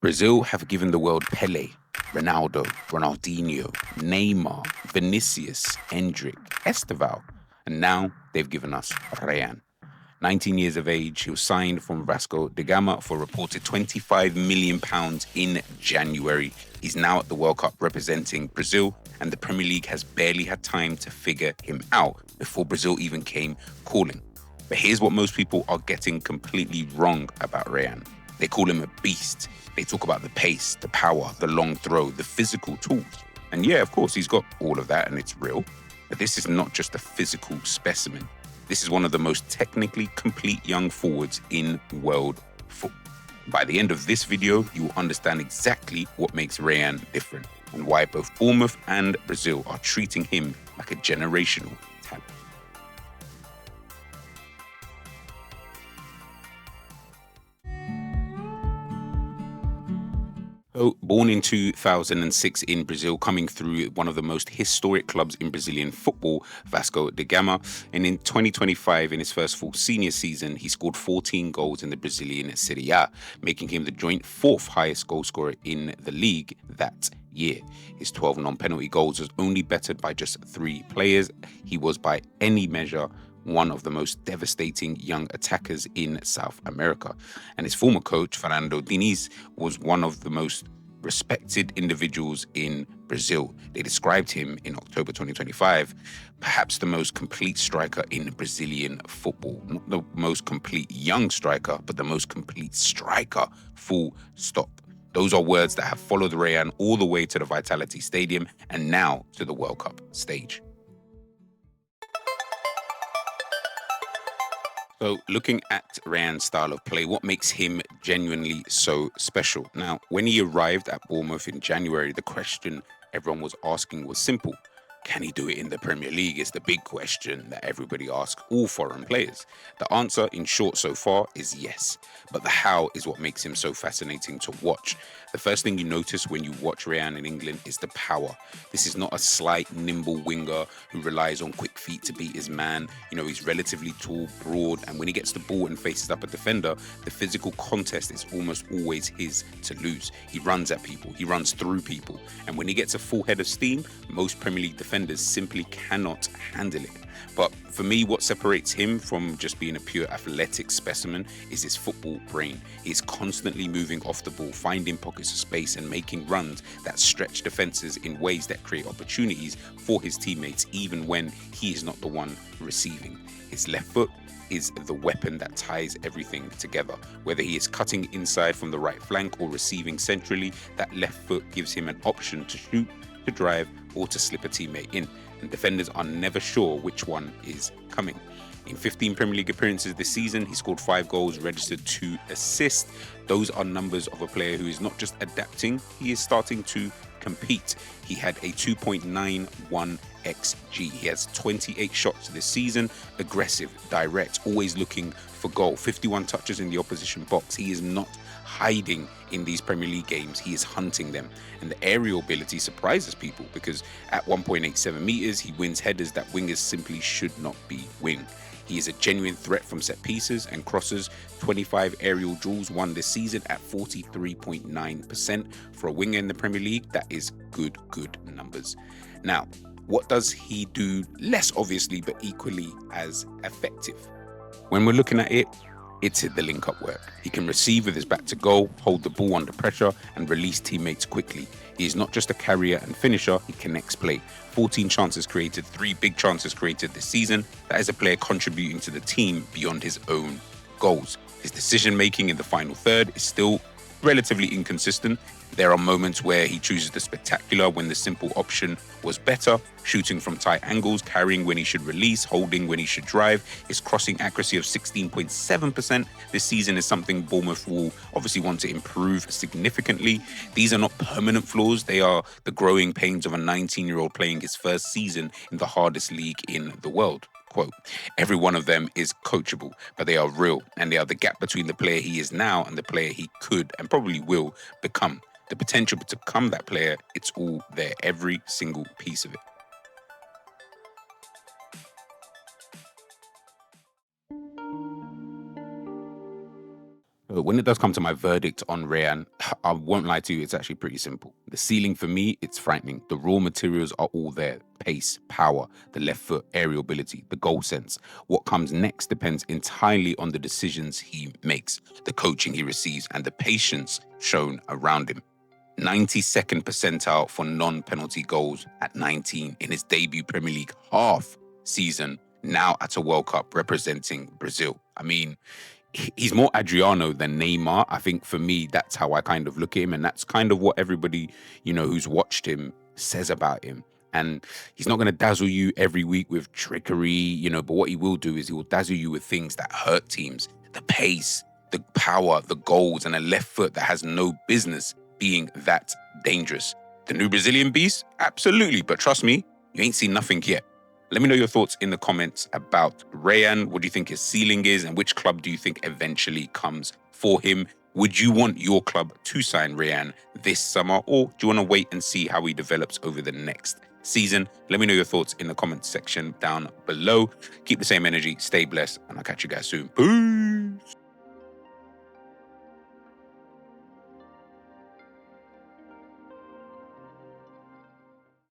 Brazil have given the world Pelé, Ronaldo, Ronaldinho, Neymar, Vinícius, Endrick, Esteval, and now they've given us Rayan. 19 years of age, he was signed from Vasco da Gama for a reported £25 million in January. He's now at the World Cup representing Brazil, and the Premier League has barely had time to figure him out before Brazil even came calling. But here's what most people are getting completely wrong about Rayan. They call him a beast. They talk about the pace, the power, the long throw, the physical tools. And yeah, of course, he's got all of that and it's real. But this is not just a physical specimen. This is one of the most technically complete young forwards in world football. By the end of this video, you will understand exactly what makes Rayan different and why both Bournemouth and Brazil are treating him like a generational talent. So, born in 2006 in Brazil, coming through one of the most historic clubs in Brazilian football, Vasco da Gama. And in 2025, in his first full senior season, he scored 14 goals in the Brazilian Serie A, making him the joint fourth highest goal scorer in the league that year. His 12 non-penalty goals was only bettered by just 3 players. He was, by any measure, one of the most devastating young attackers in South America. And his former coach, Fernando Diniz, was one of the most respected individuals in Brazil. They described him in October 2025, perhaps the most complete striker in Brazilian football. Not the most complete young striker, but the most complete striker, full stop. Those are words that have followed Rayan all the way to the Vitality Stadium and now to the World Cup stage. So looking at Rayan's style of play, what makes him genuinely so special? Now, when he arrived at Bournemouth in January, the question everyone was asking was simple. Can he do it in the Premier League? Is the big question that everybody asks all foreign players. The answer, in short so far, is yes. But the how is what makes him so fascinating to watch. The first thing you notice when you watch Rayan in England is the power. This is not a slight, nimble winger who relies on quick feet to beat his man. He's relatively tall, broad, and when he gets the ball and faces up a defender, the physical contest is almost always his to lose. He runs at people, he runs through people, and when he gets a full head of steam, most Premier League defenders simply cannot handle it. But for me, what separates him from just being a pure athletic specimen is his football brain. He's constantly moving off the ball, finding pockets of space and making runs that stretch defenses in ways that create opportunities for his teammates, even when he is not the one receiving. His left foot is the weapon that ties everything together. Whether he is cutting inside from the right flank or receiving centrally, that left foot gives him an option to shoot, to drive, or to slip a teammate in. And defenders are never sure which one is coming. In 15 Premier League appearances this season, he scored 5 goals, registered 2 assists. Those are numbers of a player who is not just adapting, he is starting to compete. He had a 2.91 XG. He has 28 shots this season, aggressive, direct, always looking for goal, 51 touches in the opposition box. He is not hiding in these Premier League games, he is hunting them. And the aerial ability surprises people because at 1.87 meters, he wins headers that wingers simply should not be winged. He is a genuine threat from set pieces and crosses. 25 aerial duels won this season at 43.9%. For a winger in the Premier League, that is good numbers. Now, what does he do less obviously, but equally as effective? When we're looking at it, it's the link-up work. He can receive with his back to goal, hold the ball under pressure, and release teammates quickly. He is not just a carrier and finisher, he connects play. 14 chances created, 3 big chances created this season. That is a player contributing to the team beyond his own goals. His decision-making in the final third is still relatively inconsistent. There are moments where he chooses the spectacular when the simple option was better, shooting from tight angles, carrying when he should release, holding when he should drive. His crossing accuracy of 16.7% this season is something Bournemouth will obviously want to improve significantly. These are not permanent flaws, they are the growing pains of a 19-year-old playing his first season in the hardest league in the world. Quote, every one of them is coachable, but they are real, and they are the gap between the player he is now and the player he could and probably will become. The potential to become that player, it's all there, every single piece of it. So when it does come to my verdict on Rayan, I won't lie to you, it's actually pretty simple. The ceiling for me, it's frightening. The raw materials are all there. Pace, power, the left foot, aerial ability, the goal sense. What comes next depends entirely on the decisions he makes, the coaching he receives, and the patience shown around him. 92nd percentile for non-penalty goals at 19 in his debut Premier League half season, now at a World Cup representing Brazil. I mean, he's more Adriano than Neymar. I think for me, that's how I kind of look at him. And that's kind of what everybody, who's watched him says about him. And he's not going to dazzle you every week with trickery, but what he will do is he will dazzle you with things that hurt teams. The pace, the power, the goals, and a left foot that has no business being that dangerous. The new Brazilian beast? Absolutely. But trust me, you ain't seen nothing yet. Let me know your thoughts in the comments about Rayan. What do you think his ceiling is, and which club do you think eventually comes for him? Would you want your club to sign Rayan this summer, or do you want to wait and see how he develops over the next season? Let me know your thoughts in the comments section down below. Keep the same energy, stay blessed, and I'll catch you guys soon. Peace.